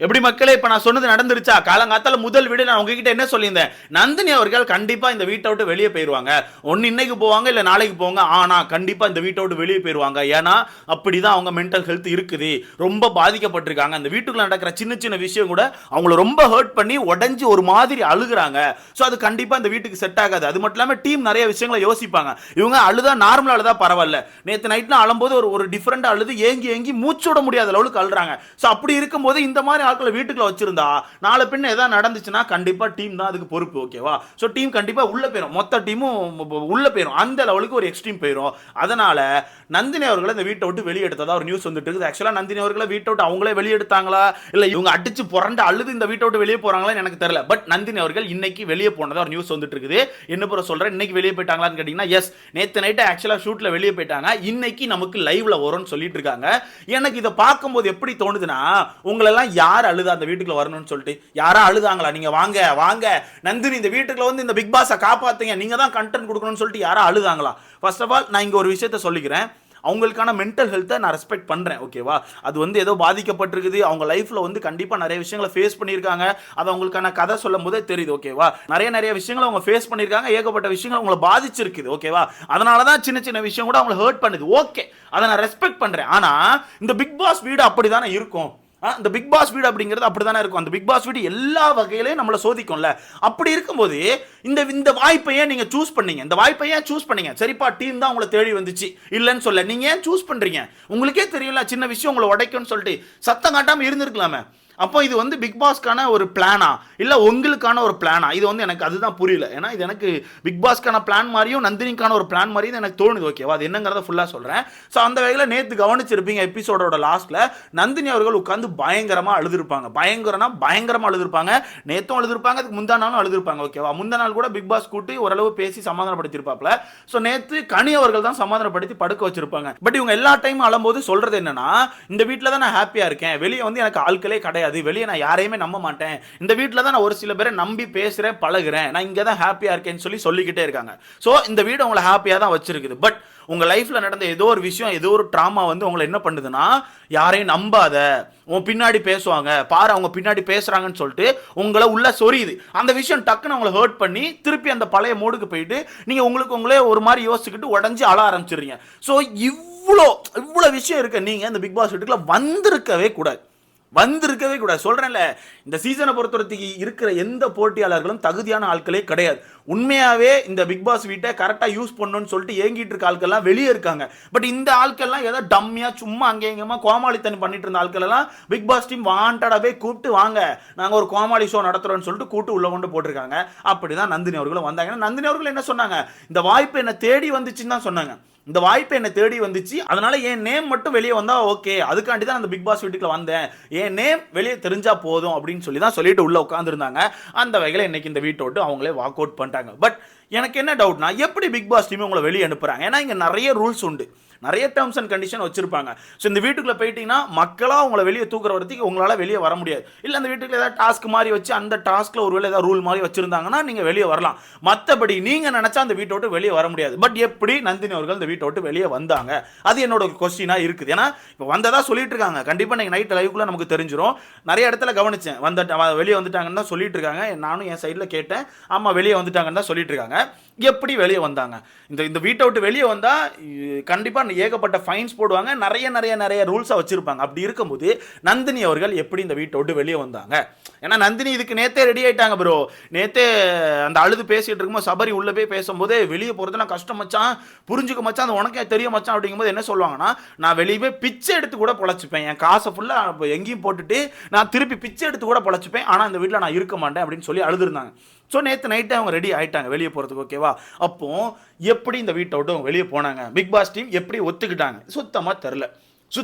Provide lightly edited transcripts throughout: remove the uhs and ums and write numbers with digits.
எப்படி மக்களே, இப்ப நான் சொன்னது நடந்துருச்சா? காலங்காத்தால முதல் வீடு நான் உங்ககிட்ட என்ன சொல்லியிருந்தேன், நந்தினி அவர்கள் கண்டிப்பா இந்த வீட்டை விட்டு வெளியே போயிருவாங்க. ஒன்னு இன்னைக்கு போவாங்க, இல்ல நாளைக்கு போவாங்க. ஆனா கண்டிப்பா இந்த வீட்டை விட்டு வெளியே போயிருவாங்க. ஏன்னா அப்படிதான் அவங்க மென்டல் ஹெல்த் இருக்குது. ரொம்ப பாதிக்கப்பட்டிருக்காங்க. அந்த வீட்டுக்குள்ள நடக்கிற சின்ன சின்ன விஷயம் கூட அவங்கள ரொம்ப ஹர்ட் பண்ணி உடஞ்சி ஒரு மாதிரி அழுகுறாங்க. ஸோ அது கண்டிப்பா இந்த வீட்டுக்கு செட் ஆகாது. அது மட்டும் இல்லாம டீம் நிறைய விஷயங்களை யோசிப்பாங்க. இவங்க அழுதா நார்மலா அழுதா பரவாயில்ல, நேற்று நைட் அழும்போது ஒரு டிஃபரெண்டா அழுது ஏங்கி ஏங்கி மூச்சு விட முடியாத அளவுக்கு அழுறாங்க. ஸோ அப்படி இருக்கும்போது இந்த மாதிரி ஆட்களை வீட்டுக்குள்ள வச்சிருந்தா நாளை பின்ன ஏதாவது நடந்துச்சுன்னா கண்டிப்பா டீம் தான் அதுக்கு பொறுப்பு. ஓகேவா? சோ டீம் கண்டிப்பா உள்ள போயிடும். மொத்த டீமும் உள்ள போயிடும். அந்த லெவலுக்கு ஒரு எக்ஸ்ட்ரீம் போயிடும். அதனால நந்தினி அவர்களை இந்த வீட்டை விட்டு வெளியே எடுத்ததா ஒரு நியூஸ் வந்துட்டு இருக்குது. ஆக்சுவலா நந்தினி அவர்களை வீட்டை விட்டு அவங்களே வெளியே எடுத்தாங்களா, இல்ல இவங்க அடிச்சு புரண்டு அழுது இந்த வீட்டை விட்டு வெளியே போறாங்களான்னு எனக்கு தெரியல. பட் நந்தினி அவர்கள் இன்னைக்கு வெளியே போனதா ஒரு நியூஸ் வந்துட்டு இருக்குது. என்ன புற சொல்றேன், இன்னைக்கு வெளியே போயிட்டாங்களான்னு கேட்டீங்கன்னா எஸ், நேத்து நைட் ஆக்சுவலா ஷூட்ல வெளியே போயிட்டாங்க. இன்னைக்கு நமக்கு லைவ்ல வரும்னு சொல்லிட்டு இருக்காங்க. எனக்கு இதை பார்க்கும்போது எப்படி தோணுதுன்னா, உங்களெல்லாம் யார் அழுதா அந்த வீட்டுக்குள்ள வரணும்னு சொல்லிட்டு யாரா அழுதாங்களா? நீங்க வாங்க வாங்க நந்தினி இந்த வீட்டுக்குள்ள வந்து இந்த பிக் பாஸை காப்பாத்துங்க, நீங்க தான் கண்டென்ட் கொடுக்கணும்னு சொல்லிட்டு யாரா அழுதாங்களா? ஃபர்ஸ்ட் ஆஃப் ஆல் நான் இங்க ஒரு விஷயத்தை சொல்லிக்கிறேன். அவங்களுக்கான மென்டல் ஹெல்த்தை நான் ரெஸ்பெக்ட் பண்ணுறேன். ஓகேவா? அது வந்து ஏதோ பாதிக்கப்பட்டிருக்குது. அவங்க லைஃப்பில் வந்து கண்டிப்பாக நிறைய விஷயங்களை ஃபேஸ் பண்ணியிருக்காங்க. அது அவங்களுக்கான கதை சொல்லும் போதே தெரியுது. ஓகேவா? நிறைய விஷயங்களை அவங்க ஃபேஸ் பண்ணியிருக்காங்க. ஏகப்பட்ட விஷயங்கள் அவங்களை பாதிச்சிருக்குது. ஓகேவா? அதனால தான் சின்ன சின்ன விஷயம் கூட அவங்களை ஹர்ட் பண்ணுது. ஓகே, அதை நான் ரெஸ்பெக்ட் பண்ணுறேன். ஆனால் இந்த பிக் பாஸ் வீடு அப்படி தானே இருக்கும். இந்த பிக் பாஸ் வீடு அப்படிங்கிறது அப்படித்தானே இருக்கும். அந்த பிக் பாஸ் வீடு எல்லா வகையிலையும் நம்மளை சோதிக்கும்ல. அப்படி இருக்கும்போது இந்த வாய்ப்பையே நீங்க சூஸ் பண்ணீங்க. இந்த வாய்ப்பையே சூஸ் பண்ணீங்க. சரிப்பா, டீம் தான் உங்களை தேடி வந்துச்சு, இல்லைன்னு சொல்ல. நீங்க ஏன் சூஸ் பண்றீங்க? உங்களுக்கே தெரியல சின்ன விஷயம் உங்களை உடைக்கும்னு சொல்லிட்டு சத்தம் காட்டாம இருந்திருக்கலாமே. அப்போ இது வந்து பிக் பாஸ்க்கான ஒரு பிளானா, இல்லை உங்களுக்கான ஒரு பிளானா? இது வந்து எனக்கு அதுதான் புரியல. ஏன்னா இது எனக்கு பிக் பாஸ்க்கான பிளான் மாதிரியும் நந்தினிக்கான ஒரு பிளான் மாதிரியும் எனக்கு தோணுது. ஓகேவா? அது என்னங்கிறத ஃபுல்லாக சொல்கிறேன். ஸோ அந்த வகையில் நேற்று கவனிச்சிருப்பீங்க எபிசோடோட லாஸ்ட்டில் நந்தினி அவர்கள் உட்காந்து பயங்கரமாக அழுதுருப்பாங்க. பயங்கரமாக அழுதுருப்பாங்க. நேற்றும் அழுதுருப்பாங்க, அதுக்கு முந்தா நாளும் அழுதுருப்பாங்க. ஓகேவா? முந்தா நாள் கூட பிக் பாஸ் கூட்டி ஓரளவு பேசி சமாதானப்படுத்திருப்பாப்ல. ஸோ நேற்று கனி அவர்கள் தான் சமாதானப்படுத்தி படுக்க வச்சிருப்பாங்க. பட் இவங்க எல்லா டைமும் அழும்போது சொல்றது என்னன்னா, இந்த வீட்டில் தான் நான் ஹாப்பியாக இருக்கேன், வெளியே வந்து எனக்கு ஆட்களே கிடையாது, வெளியே நான் யாரையுமே நம்ப மாட்டேன், இந்த வீட்டில் தான் நான் ஒரு சில பேரை நம்பி பேசுறேன் பழகுறேன், நான் இங்கே தான் ஹாப்பியா இருக்கேன்னு சொல்லிக்கிட்டே இருக்காங்க. ஸோ இந்த வீடு உங்களை ஹாப்பியாக தான் வச்சிருக்குது. பட் உங்க லைஃப்ல நடந்த ஏதோ ஒரு விஷயம், ஏதோ ஒரு ட்ராமா வந்து உங்களை என்ன பண்ணுதுன்னா, யாரையும் நம்பாத, உன் பின்னாடி பேசுவாங்க பாரு, அவங்க பின்னாடி பேசுறாங்கன்னு சொல்லிட்டு உங்களை உள்ள சொரியுது. அந்த விஷயம் டக்குன்னு உங்களை ஹர்ட் பண்ணி திருப்பி அந்த பழைய மூடுக்கு போயிட்டு நீங்க உங்களுக்கு உங்களே ஒரு மாதிரி யோசிச்சுக்கிட்டு உடஞ்சி அழ ஆரம்பிச்சிடுறீங்க. ஸோ இவ்வளோ விஷயம் இருக்கு. நீங்க இந்த பிக் பாஸ் வீட்டுக்குள்ள வந்திருக்கவே கூடாது. சொல்றேன்ல, இந்த சீசனை பொறுத்தவரைக்கும் இருக்கிற எந்த போட்டியாளர்களும் தகுதியான ஆட்களே கிடையாது. உண்மையாவே இந்த பிக் பாஸ் வீட்டை கரெக்டா யூஸ் பண்ணணும்னு சொல்லிட்டு ஏங்கிட்டு இருக்க ஆட்கள்லாம் வெளியே இருக்காங்க. பட் இந்த ஆட்கள்லாம் ஏதோ டம்மியா சும்மா அங்கேயமா கோமாளித்தனம் பண்ணிட்டு இருந்த ஆட்கள் எல்லாம் பிக் பாஸ் டீம் வாண்டடாவே கூப்பிட்டு வாங்க, நாங்க ஒரு கோமாளி ஷோ நடத்துறோம்னு சொல்லிட்டு கூட்டு உள்ள கொண்டு போட்டிருக்காங்க. அப்படிதான் நந்தினி அவர்களும் வந்தாங்க. நந்தினி அவர்கள் என்ன சொன்னாங்க, இந்த வாய்ப்பு என்ன தேடி வந்துச்சுன்னு தான் சொன்னாங்க. இந்த வாய்ப்பு என்ன தேடி வந்துச்சு, அதனால என் நேம் மட்டும் வெளியே வந்தா ஓகே, அதுக்காண்டி தான் அந்த பிக் பாஸ் வீட்டுக்குள்ள வந்தேன், என் நேம் வெளியே தெரிஞ்சா போதும் அப்படின்னு சொல்லி தான் சொல்லிட்டு உள்ள உட்காந்துருந்தாங்க. அந்த வகையில் இன்னைக்கு இந்த வீட்டை விட்டு அவங்களே வாக் அவுட் பண்ணிட்டாங்க. பட் எனக்கு என்ன டவுட்னா, எப்படி பிக் பாஸ் டீம் உங்களை வெளியே அனுப்புறாங்க? ஏன்னா இங்க நிறைய ரூல்ஸ் உண்டு, நிறைய டேர்ம்ஸ் அண்ட் கண்டிஷன் வச்சிருப்பாங்க. ஸோ இந்த வீட்டுக்குள்ள போயிட்டீங்கன்னா மக்களாக உங்களை வெளியே தூக்குற வரதுக்கு உங்களால் வெளியே வர முடியாது. இல்லை அந்த வீட்டுக்குள்ள ஏதாவது டாஸ்க் மாதிரி வச்சு அந்த டாஸ்க்ல ஒருவேளை ஏதாவது ரூல் மாதிரி வச்சிருந்தாங்கன்னா நீங்க வெளியே வரலாம். மற்றபடி நீங்க நினைச்சா அந்த வீட்டை விட்டு வெளியே வர முடியாது. பட் எப்படி நந்தினி அவர்கள் இந்த வீட்டை விட்டு வெளியே வந்தாங்க, அது என்னோட கொஸ்டினா இருக்குது. ஏன்னா இப்போ வந்ததா சொல்லிட்டு இருக்காங்க. கண்டிப்பா நீங்க நைட் லைவ்க்குள்ள நமக்கு தெரிஞ்சிடும். நிறைய இடத்துல கவனிச்சேன், வெளியே வந்துட்டாங்கன்னு தான் சொல்லிட்டு இருக்காங்க. நானும் என் சைடில் கேட்டேன், ஆமா வெளியே வந்துட்டாங்கன்னு தான் சொல்லிட்டு இருக்காங்க. எப்படி வெளியே வந்தாங்க? இந்த வீட்டை விட்டு வெளியே வந்தா கண்டிப்பா ஏகப்பட்ட ஃபைன்ஸ் போடுவாங்க, நிறைய ரூல்ஸா வச்சிருப்பாங்க. அப்படி இருக்கும்போது நந்தினி அவர்கள் எப்படி இந்த வீட்டை விட்டு வெளியே வந்தாங்க? ஏன்னா நந்தினி இதுக்கு நேத்தே ரெடி ஆயிட்டாங்க ப்ரோ. நேத்தே அந்த அழுது பேசிட்டு இருக்கும்போது சபரி உள்ள போய் பேசும்போது, வெளியே போறதுலாம் கஷ்டம் மச்சான், புரிஞ்சுக்க மச்சான், அது உனக்கே தெரியும் மச்சான் அப்படிங்கும்போது என்ன சொல்லுவாங்கன்னா, நான் வெளியே போய் பிச்சை எடுத்து கூட பொழைச்சிப்பேன், என் காசை ஃபுல்லா எங்கேயும் போட்டுட்டு நான் திருப்பி பிச்சை எடுத்து கூட பொழைச்சிப்பேன், ஆனா இந்த வீட்டில் நான் இருக்க மாட்டேன் அப்படின்னு சொல்லி அழுதுருந்தாங்க. ஸோ நேற்று நைட்டு அவங்க ரெடி ஆகிட்டாங்க வெளியே போகிறதுக்கு. ஓகேவா? அப்போ எப்படி இந்த வீட்டை விட்டு அவங்க வெளியே போனாங்க, பிக் பாஸ் டீம் எப்படி ஒத்துக்கிட்டாங்க? சுத்தமாக தெரில.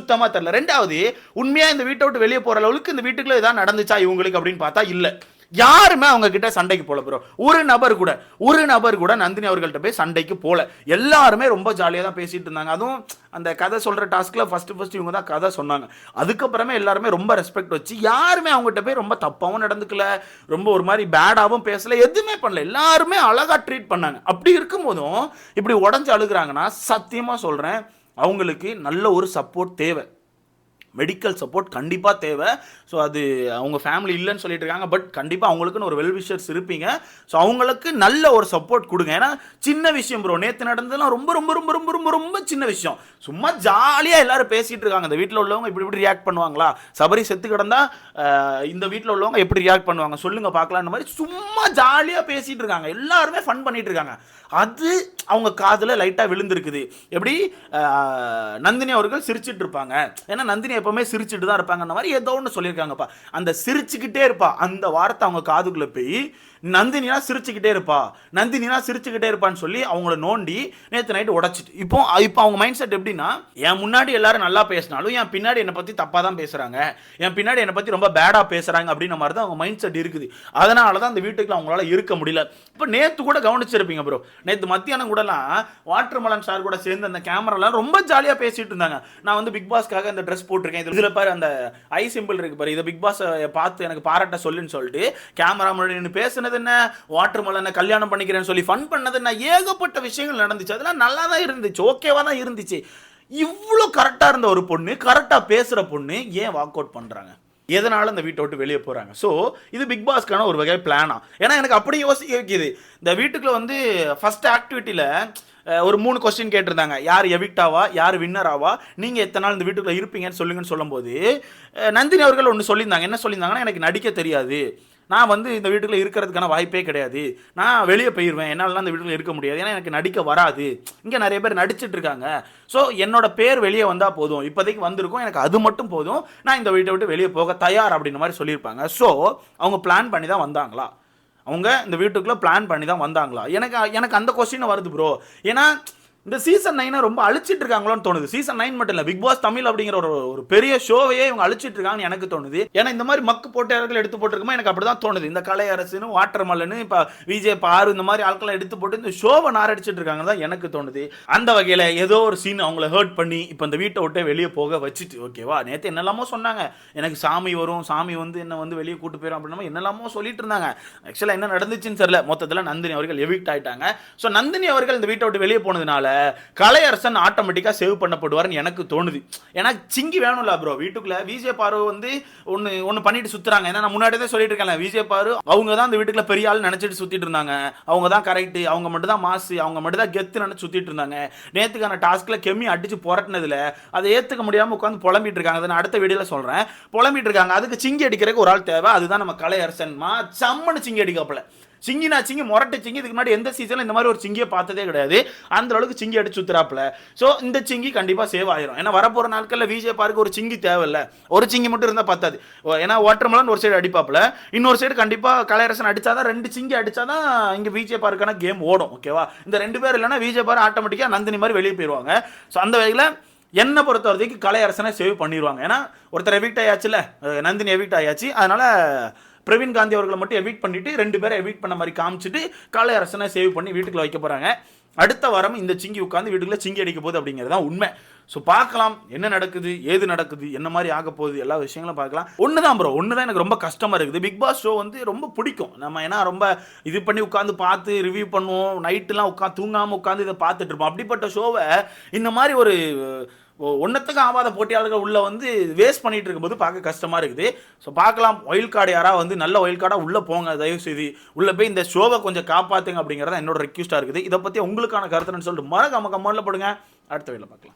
ரெண்டாவது, உண்மையாக இந்த வீட்டை விட்டு வெளியே போகிற அளவுக்கு இந்த வீட்டுக்குள்ள ஏதாவது நடந்துச்சா இவங்களுக்கு அப்படின்னு பார்த்தா இல்லை. யாருமே அவங்க கிட்ட சண்டைக்கு போல ப்ரோ. ஒரு நபர் கூட நந்தினி அவர்கள்ட்ட போய் சண்டைக்கு போல. எல்லாருமே ரொம்ப ஜாலியாக தான் பேசிட்டு இருந்தாங்க. அதுவும் அந்த கதை சொல்ற டாஸ்க்ல ஃபர்ஸ்ட் இவங்க தான் கதை சொன்னாங்க. அதுக்கப்புறமே எல்லாருமே ரொம்ப ரெஸ்பெக்ட் வச்சு யாருமே அவங்ககிட்ட போய் ரொம்ப தப்பாவும் நடந்துக்கல, ரொம்ப ஒரு மாதிரி பேடாவும் பேசல, எதுவுமே பண்ணல. எல்லாருமே அழகா ட்ரீட் பண்ணாங்க. அப்படி இருக்கும்போதும் இப்படி உடஞ்சு அழுகுறாங்கன்னா, சத்தியமா சொல்றேன், அவங்களுக்கு நல்ல ஒரு சப்போர்ட் தேவை. மெடிக்கல் சப்போர்ட் கண்டிப்பாக தேவை. ஸோ அது அவங்க ஃபேமிலி இல்லைன்னு சொல்லிட்டு இருக்காங்க. பட் கண்டிப்பாக அவங்களுக்குன்னு ஒரு வெல்விஷர்ஸ் இருப்பீங்க. ஸோ அவங்களுக்கு நல்ல ஒரு சப்போர்ட் கொடுங்க. ஏன்னா சின்ன விஷயம் ப்ரோ, நேற்று நடந்ததுலாம் ரொம்ப ரொம்ப ரொம்ப ரொம்ப ரொம்ப ரொம்ப சின்ன விஷயம். சும்மா ஜாலியாக எல்லாரும் பேசிகிட்டு இருக்காங்க. இந்த வீட்டில் உள்ளவங்க இப்படி இப்படி ரியாக்ட் பண்ணுவாங்களா, சபரி செத்து கிடந்தா இந்த வீட்டில் உள்ளவங்க எப்படி ரியாக்ட் பண்ணுவாங்க சொல்லுங்க பார்க்கலான்ற மாதிரி சும்மா ஜாலியாக பேசிகிட்டு இருக்காங்க. எல்லாருமே ஃபன் பண்ணிட்டு இருக்காங்க. அது அவங்க காதில் லைட்டாக விழுந்திருக்குது. எப்படி நந்தினி அவர்கள் சிரிச்சிட்டு இருப்பாங்க, ஏன்னா நந்தினி எப்பவுமே சிரிச்சுட்டு தான் இருப்பாங்கன்ற மாதிரி ஏதோ ஒன்று சொல்லியிருக்காங்கப்பா. அந்த சிரிச்சுக்கிட்டே இருப்பா அந்த வார்த்தை அவங்க காதுக்குள்ளே போய் நந்தினினா சிரிச்சுக்கிட்டே இருப்பா, நந்தினினா சிரிச்சுக்கிட்டே இருப்பான்னு சொல்லி அவங்கள நோண்டி நேற்று நைட்டு உடச்சிட்டு இப்போ அவங்க மைண்ட் செட் எப்படின்னா, என் முன்னாடி எல்லாரும் நல்லா பேசினாலும் என் பின்னாடி என்னை பற்றி தப்பாக தான் பேசுகிறாங்க, என் பின்னாடி என்னை பற்றி ரொம்ப பேடாக பேசுகிறாங்க அப்படின்ற மாதிரி தான் அவங்க மைண்ட் செட் இருக்குது. அதனால தான் அந்த வீட்டுக்குள்ள அவங்களால இருக்க முடியல. இப்போ நேற்று கூட கவனிச்சிருப்பீங்க ப்ரோ, நேற்று மத்தியானம் கூடலாம் வாட்டர்மெலன் சார் கூட சேர்ந்து அந்த கேமராலாம் ரொம்ப ஜாலியாக பேசிட்டு இருந்தாங்க. நான் வந்து பிக் பாஸ்க்காக இந்த ட்ரெஸ் போட்டிருக்கேன், இதில் பாரு அந்த ஐ சிம்பிள் இருக்கு பாரு, இதை பிக் பாஸ் பார்த்து எனக்கு பாராட்ட சொல்லுன்னு சொல்லிட்டு கேமரா முன்னாடி பேசுனது என்ன, வாட்டர்மெலனை கல்யாணம் பண்ணிக்கிறேன்னு சொல்லி ஃபன் பண்ணது என்ன, ஏகப்பட்ட விஷயங்கள் நடந்துச்சு. அதெல்லாம் நல்லா தான் இருந்துச்சு, ஓகேவா தான் இருந்துச்சு. இவ்வளோ கரெக்டாக இருந்த ஒரு பொண்ணு, கரெக்டாக பேசுகிற பொண்ணு ஏன் வாக் அவுட் பண்ணுறாங்க, எதனால இந்த வீட்டை விட்டு வெளியே போகிறாங்க? ஸோ இது பிக் பாஸ்க்கான ஒரு வகை பிளானா? ஏன்னா எனக்கு அப்படி யோசிக்க வைக்கிது. இந்த வீட்டுக்குள்ள வந்து ஃபர்ஸ்ட் ஆக்டிவிட்டியில் ஒரு 3 கொஸ்டின் கேட்டிருந்தாங்க. யார் எவிக்டாவா, யார் வின்னர் ஆவா, நீங்கள் எத்தனை நாள் இந்த வீட்டுக்குள்ள இருப்பீங்கன்னு சொல்லுங்கன்னு சொல்லும்போது நந்தினி அவர்கள் ஒன்று சொல்லியிருந்தாங்க. என்ன சொல்லியிருந்தாங்கன்னா, எனக்கு நடிக்க தெரியாது, நான் வந்து இந்த வீட்டுக்குள்ள இருக்கிறதுக்கான வாய்ப்பே கிடையாது, நான் வெளியே போயிடுவேன், என்னாலலாம் இந்த வீட்டுக்குள்ள இருக்க முடியாது, ஏன்னா எனக்கு நடிக்க வராது, இங்கே நிறைய பேர் நடிச்சிட்டு இருக்காங்க, ஸோ என்னோட பேர் வெளியே வந்தால் போதும், இப்போதைக்கு வந்திருக்கும், எனக்கு அது மட்டும் போதும், நான் இந்த வீட்டை விட்டு வெளியே போக தயார் அப்படின்ற மாதிரி சொல்லியிருப்பாங்க. ஸோ அவங்க பிளான் பண்ணி தான் வந்தாங்களா, அவங்க இந்த வீட்டுக்குள்ளே பிளான் பண்ணி தான் வந்தாங்களா? எனக்கு அந்த கொஸ்டின் வருது ப்ரோ. ஏன்னா இந்த சீசன் 9 ரொம்ப அழிச்சிட்டு இருக்காங்களோன்னு தோணுது. சீசன் 9 மட்டும் இல்லை, பிக் பாஸ் தமிழ் அப்படிங்கிற ஒரு பெரிய ஷோவையே இவங்க அழிச்சிட்டு இருக்காங்கன்னு எனக்கு தோணுது. ஏன்னா இந்த மாதிரி மக்கு போட்டியாளர்கள் எடுத்து போட்டிருக்குமா எனக்கு அப்படி தான் தோணுது. இந்த கலை அரசுன்னு வாட்டர்மெலனு இப்போ விஜய் பாரு இந்த மாதிரி ஆட்களை எடுத்து போட்டு இந்த ஷோவை நாரடிச்சிட்டு இருக்காங்க தான் எனக்கு தோணுது. அந்த வகையில் ஏதோ ஒரு சீன் அவங்கள ஹர்ட் பண்ணி இப்போ இந்த வீட்டை விட்டே வெளியே போக வச்சுட்டு, ஓகேவா, நேற்று என்னெல்லாமோ சொன்னாங்க, எனக்கு சாமி வரும், சாமி வந்து என்ன வந்து வெளியே கூட்டு போயிடும் அப்படின்னா என்னெல்லாமோ சொல்லிட்டு இருந்தாங்க. ஆக்சுவலாக என்ன நடந்துச்சுன்னு தெரியல. மொத்தத்தில் நந்தினி அவர்கள் எவிக்ட் ஆயிட்டாங்க. ஸோ நந்தினி அவர்கள் இந்த வீட்டை விட்டு வெளியே போனதுனால கலையரசன் ஆட்டோமேட்டிக்காக சேவ் பண்ணப்படுவார்னு எனக்கு தோணுது. ஏன்னா சிங்கி வேணும்ல ப்ரோ, வீட்டுக்குள்ள விஜய் பாரு வந்து ஒன்று பண்ணிட்டு சுற்றுறாங்க. ஏன்னா நான் முன்னாடி தான் சொல்லிட்டு இருக்கேன், விஜய் பாரு அவங்க தான் இந்த வீட்டுக்குள்ள பெரிய ஆள் நினச்சிட்டு சுற்றிட்டு இருந்தாங்க, அவங்க தான் கரெக்டு, அவங்க மட்டும் தான் மாசு, அவங்க மட்டும் தான் கெத்து நினச்சி சுற்றிட்டு இருந்தாங்க. நேற்றுக்கான டாஸ்கில் கெம்மி அடிச்சு புரட்டினதில் அதை ஏற்றுக்க முடியாமல் உட்காந்து புலம்பிட்டு இருக்காங்க. அதை நான் அடுத்த வீடியோவில் சொல்கிறேன். புலம்பிட்டு இருக்காங்க. அதுக்கு சிங்கி அடிக்கிறதுக்கு ஒரு ஆள் தேவை, அதுதான் நம்ம கலையரசன். சம்மனு சிங்கி அடிக்காப்புல. சிங்கினா சிங்கி, மொரட்டை சிங்கி. இதுக்கு முன்னாடி எந்த சீசனில் இந்த மாதிரி ஒரு சிங்கியை பார்த்ததே கிடையாது. அந்த அளவுக்கு சிங்கி அடிச்சு சுத்துறாப்புல. ஸோ இந்த சிங்கி கண்டிப்பாக சேவ் ஆயிரும். ஏன்னா வரப்போகிற நாட்களில் விஜய் பாருக்கு ஒரு சிங்கி தேவையில்லை, ஒரு சிங்கி மட்டும் இருந்தால் பத்தாது. ஏன்னா வாட்டர்மெலன் ஒரு சைடு அடிப்பாப்புல, இன்னொரு சைடு கண்டிப்பாக கலையரசன் அடிச்சாதான், 2 சிங்கி அடிச்சாதான் இங்கே விஜய் பாருக்கான கேம் ஓடும். ஓகேவா, இந்த 2 பேர் இல்லைன்னா விஜய் பாரு ஆட்டோமேட்டிக்காக நந்தினி மாதிரி வெளியே போயிடுவாங்க. ஸோ அந்த வகையில் என்னை பொறுத்த வரைக்கும் கலையரசனை சேவ் பண்ணிடுவாங்க. ஏன்னா ஒருத்தர் எவிக்ட் ஆயாச்சுல, நந்தினி எவிக்ட் ஆயாச்சு. அதனால பிரவீன் காந்தி அவர்களை மட்டும் எவிக்ட் பண்ணிட்டு 2 பேரை எவிக்ட் பண்ண மாதிரி காமிச்சிட்டு கலையரசனை சேவ் பண்ணி வீட்டுக்குள்ள வைக்க போறாங்க. அடுத்த வாரம் இந்த சிங்கி உட்காந்து வீட்டுக்குள்ள சிங்கி அடிக்க போகுது அப்படிங்கிறது தான் உண்மை. ஸோ பார்க்கலாம் என்ன நடக்குது, ஏது நடக்குது, என்ன மாதிரி ஆக போகுது, எல்லா விஷயங்களும் பார்க்கலாம். ஒன்று தான் ப்ரோ, ஒன்று தான் எனக்கு ரொம்ப கஷ்டமாக இருக்குது. பிக் பாஸ் ஷோ வந்து ரொம்ப பிடிக்கும் நம்ம, ஏன்னா ரொம்ப இது பண்ணி உட்காந்து பார்த்து ரிவ்யூ பண்ணுவோம், நைட்டுலாம் உட்காந்து தூங்காமல் உட்காந்து இதை பார்த்துட்டு இருப்போம். அப்படிப்பட்ட ஷோவை இந்த மாதிரி ஒரு ஒன்றத்துக்கு ஆகாத போட்டியாளர்கள் உள்ள வந்து வேஸ்ட் பண்ணிட்டு இருக்கும்போது பார்க்க கஷ்டமாக இருக்குது. ஸோ பார்க்கலாம், ஒயில் கார்டு யாராவது வந்து நல்ல ஒயில் கார்டாக உள்ளே போங்க, தயவு செய்து உள்ளே போய் இந்த ஷோவை கொஞ்சம் காப்பாற்றுங்க அப்படிங்கிறத என்னோட ரெக்வஸ்ட்டாக இருக்குது. இதை பற்றி உங்களுக்கான கருத்துன்னு சொல்லிட்டு மறக்காம கமெண்ட்ல போடுங்க. அடுத்த வேலை பார்க்கலாம்.